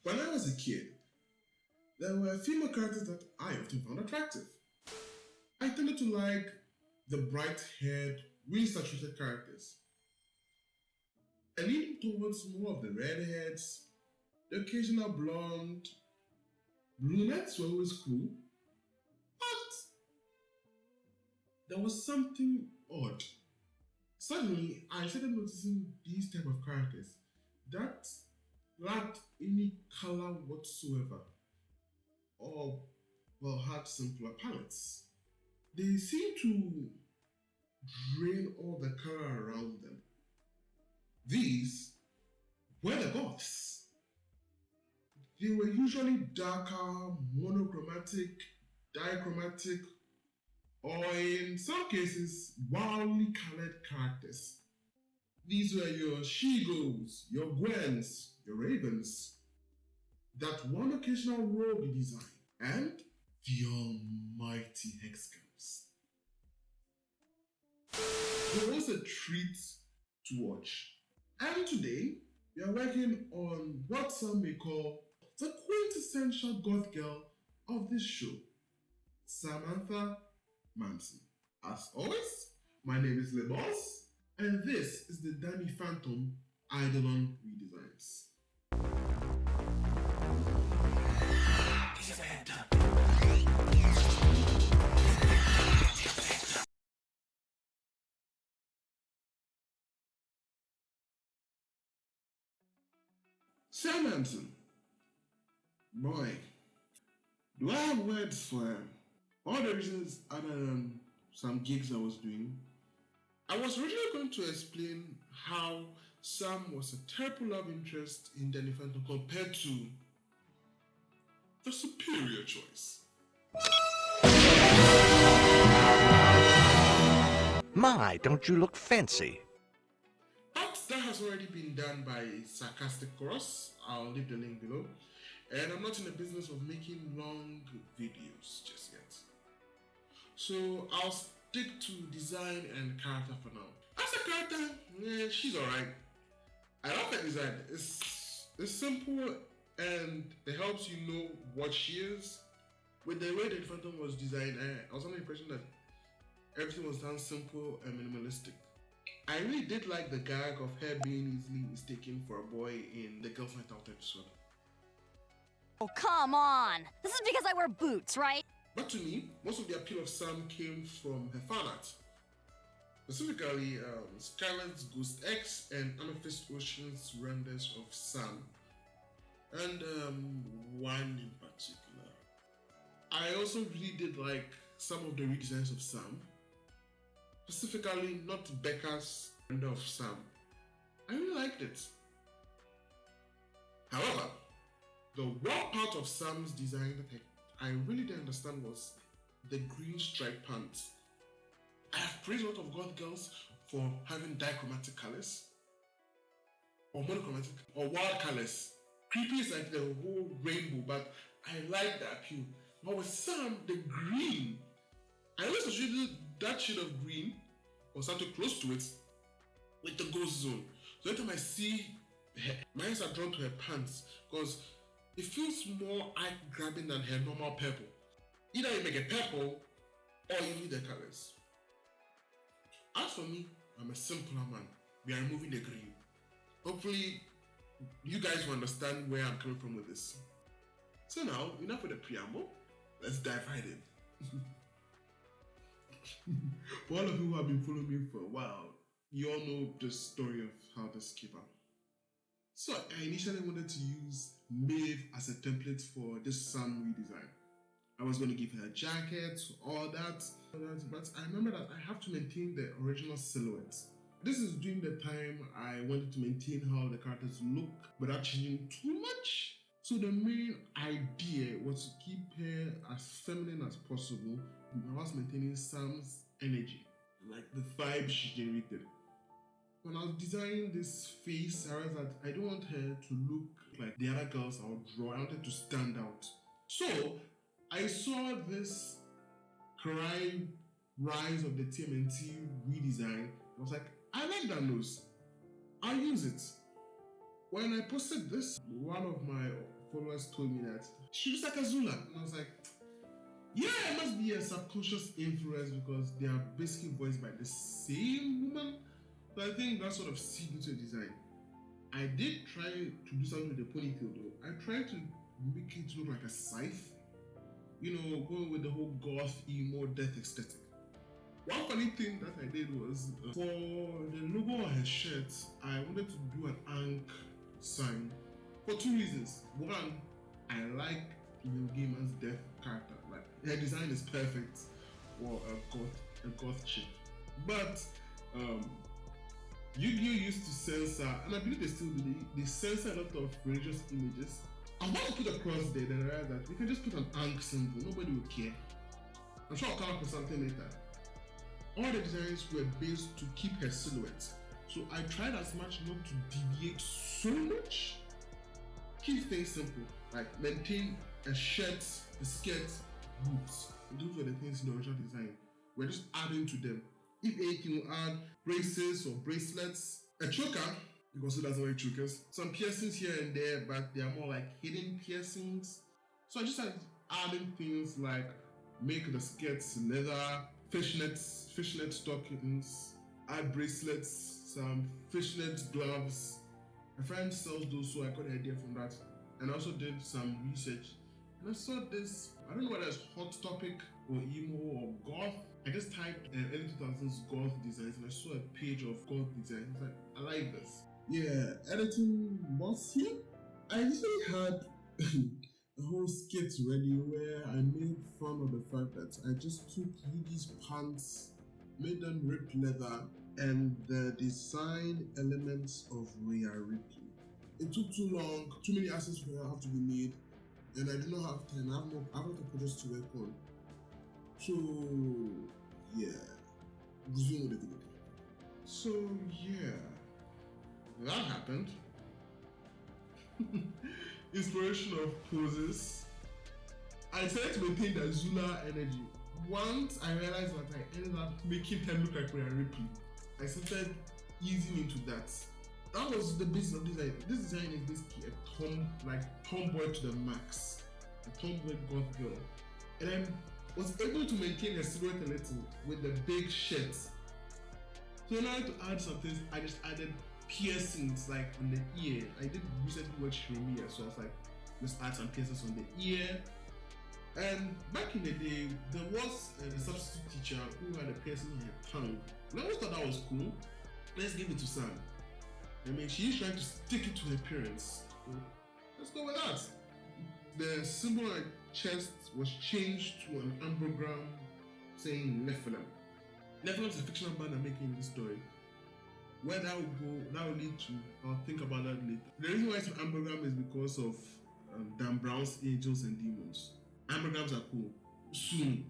When I was a kid, there were female characters that I often found attractive. I tended to like the bright-haired, really saturated characters. I leaned towards more of the redheads, the occasional blonde. Brunettes were always cool, but there was something odd. Suddenly, I started noticing these type of characters that lacked any color whatsoever, or well, had simpler palettes. They seemed to drain all the color around them. These were the goths. They were usually darker, monochromatic, dichromatic, or in some cases, wildly colored characters. These were your She-Ghosts, your Gwens, your Ravens, that one occasional rogue design, and the almighty Hexcamps. It was a treat to watch. And today, we are working on what some may call the quintessential goth girl of this show, Samantha Manson. As always, my name is Lebos, and this is the Danny Phantom Eidolon Redesigns. Sam Manson. Boy, do I have words for all the reasons other than some gigs I was doing? I was originally going to explain how Sam was a terrible love interest in Danny Phantom compared to the superior choice. My, don't you look fancy? But that has already been done by Sarcastic Cross. I'll leave the link below. And I'm not in the business of making long videos just yet. So I'll stick to design and character for now. As a character, she's alright. I love the design. It's simple and it helps you know what she is. With the way the Phantom was designed, I was under the impression that everything was done simple and minimalistic. I really did like the gag of her being easily mistaken for a boy in the Girls Night Out episode. Oh, come on! This is because I wear boots, right? But to me, most of the appeal of Sam came from her fan art. Specifically, Scarlet's Ghost X and Amethyst Ocean's renders of Sam. And one in particular. I also really did like some of the redesigns of Sam. Specifically, not Becca's render of Sam. I really liked it. However, the one part of Sam's design that I really didn't understand was the green striped pants. I have praised a lot of goth girls for having dichromatic colors, or monochromatic, or wild colors. Creepy is like the whole rainbow, but I like the appeal. But with Sam, the green, I always associated that shade of green or something close to it with the ghost zone. So every time I see her, my eyes are drawn to her pants because it feels more eye-grabbing than her normal purple. Either you make it purple or you need the colors. As for me, I'm a simpler man. We are removing the green. Hopefully, you guys will understand where I'm coming from with this. So now, enough with the preamble. Let's dive right in. For all of you who have been following me for a while, you all know the story of how this came out. So I initially wanted to use Maeve as a template for this Sam redesign. I was going to give her a jacket, all that, but I remember that I have to maintain the original silhouette. This is during the time I wanted to maintain how the characters look without changing too much. So the main idea was to keep her as feminine as possible whilst maintaining Sam's energy, like the vibe she generated. When I was designing this face, I realized that I don't want her to look like the other girls I would draw. I wanted to stand out. So I saw this Cry Rise of the TMNT redesign. I was like, I like that nose. I'll use it. When I posted this, one of my followers told me that she looks like Azula, and I was like, yeah, it must be a subconscious influence because they are basically voiced by the same woman. So I think that sort of seeped into the design. I did try to do something with the ponytail though. I tried to make it look like a scythe. You know, going with the whole goth, emo, death aesthetic. One funny thing that I did was, for the logo on her shirt, I wanted to do an Ankh sign for two reasons. One, I like Neil Gaiman's death character. Like, her design is perfect for a goth chick. But Yu-Gi-Oh used to censor, and I believe they still do, they censor a lot of religious images. I want to put across there that we can just put an Ankh symbol, nobody will care. I'm sure I'll come up with something later. All the designs were based to keep her silhouette. So I tried as much not to deviate so much. Keep things simple, like maintain a shirt, a skirt, boots. Those were the things in the original design. We're just adding to them. If anything, we'll add braces or bracelets, a choker, because it doesn't wear chokers, some piercings here and there, but they are more like hidden piercings. So I just started adding things like make the skirts leather, fishnet stockings, add bracelets, some fishnet gloves. My friend sells those, so I got the idea from that. And I also did some research. And I saw this, I don't know whether it's Hot Topic or emo or goth. I just typed early 2000s goth designs and I saw a page of goth designs. I was like, I like this. Yeah, editing was here. I usually had a whole skit ready where I made fun of the fact that I just took Yugi's pants, made them ripped leather, and the design elements of Rhea Ripley. It took too long, too many assets will have to be made, and I did not have time. I have other projects to work on. So yeah, resume with the video. So yeah, that happened. Inspiration of poses. I decided to maintain the Zula energy. Once I realized that I ended up making her look like Rhea Ripley, I started easing into that. That was the basis of design. This design is basically a tomboy to the max, a tomboy goth girl, and I was able to maintain her silhouette a little with the big shirt. So in order to add some things, I just added piercings like on the ear. I did recently watch Shiremiya, so I was like, let's add some piercings on the ear. And back in the day, there was a substitute teacher who had a piercing in her tongue. And I always thought that was cool. Let's give it to Sam. I mean, she's trying to stick it to her parents. So let's go with that. The symbol on her chest was changed to an ambergram saying Nephilim. Nephilim is a fictional band I'm making in this story. Where that will go, that will lead to, I'll think about that later. The reason why it's an ambergram is because of Dan Brown's Angels and Demons. Ambergrams are cool. Soon.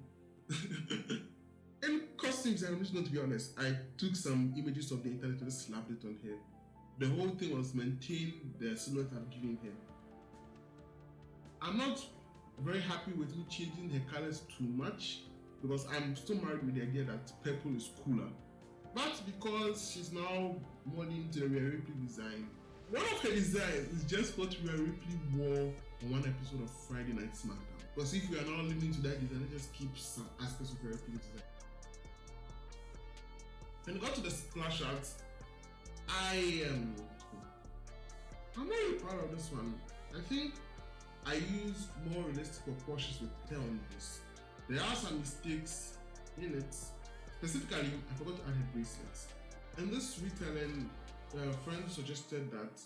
In costumes, I'm just going to be honest, I took some images of the internet and just slapped it on here. The whole thing was maintain the silhouette I'm giving her. I'm not very happy with me changing her colors too much because I'm still married with the idea that purple is cooler. But because she's now more into the Rhea Ripley design, one of her designs is just what Rhea Ripley wore on one episode of Friday Night SmackDown. Because if you are now living to that design, let's just keep some aspects of Rhea Ripley design. When we got to the splash art, I'm not really proud of this one. I think I used more realistic proportions with hair on this. There are some mistakes in it. Specifically, I forgot to add her bracelets. In this retelling, a friend suggested that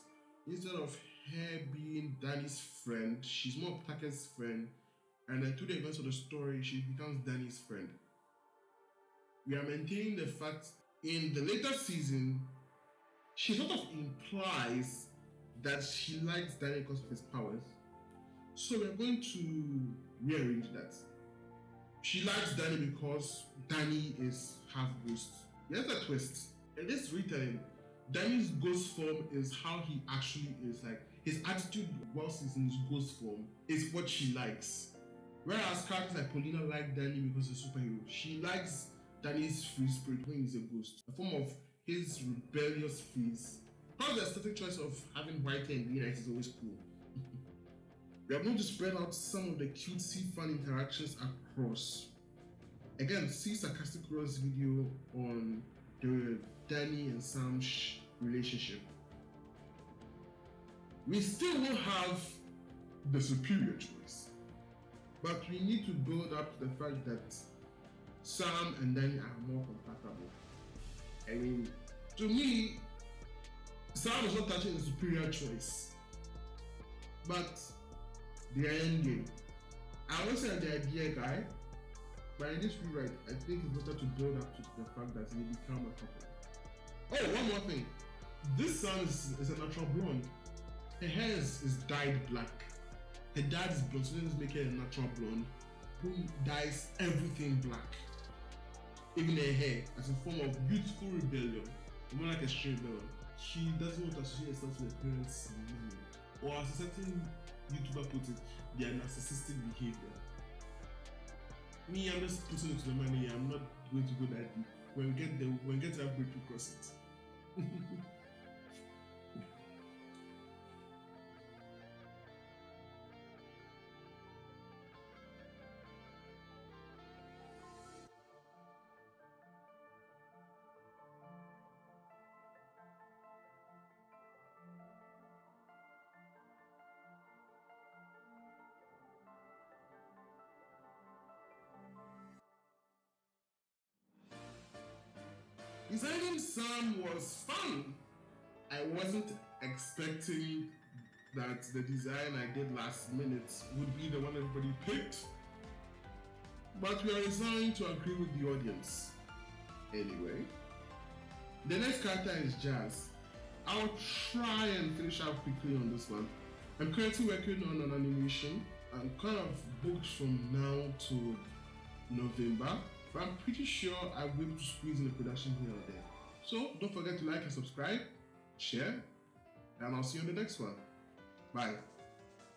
instead of her being Danny's friend, she's more Tucker's friend, and then through the events of the story, she becomes Danny's friend. We are maintaining the fact in the later season, she sort of implies that she likes Danny because of his powers. So we're going to rearrange that. She likes Danny because Danny is half ghost. Here's a twist. In this retelling, Danny's ghost form is how he actually is. Like his attitude whilst he's in his ghost form is what she likes. Whereas characters like Paulina like Danny because he's a superhero. She likes Danny's free spirit when he's a ghost. A form of his rebellious phase. Plus the aesthetic choice of having white hair and green eyes is always cool. We are going to spread out some of the cutesy fun interactions across. Again, see Sarcastic Ross video on the Danny and Sam relationship. We still will have the superior choice, but we need to build up to the fact that Sam and Danny are more compatible. I mean, to me, Sam is not touching the superior choice, but they are endgame. I always say the idea guy, but in this rewrite, I think it's better to build up to the fact that they become a couple. Oh, one more thing. This Sam is a natural blonde. Her hair is dyed black. Her dad is blonde, so let's make her a natural blonde who dyes everything black. Even her hair, as a form of youthful rebellion, more like a straight rebellion. She doesn't want to associate herself with her parents' money. Or as a certain YouTuber put it, their narcissistic behavior. Me, I'm just putting it to the money. I'm not going to go that deep. When we get to that break, we cross it. Designing Sam was fun. I wasn't expecting that the design I did last minute would be the one everybody picked, but we are resigned to agree with the audience. Anyway, the next character is Jazz. I'll try and finish up quickly on this one. I'm currently working on an animation. I'm kind of booked from now to November, but I'm pretty sure I'll be able to squeeze in a production here or there. So don't forget to like and subscribe, share, and I'll see you on the next one. Bye.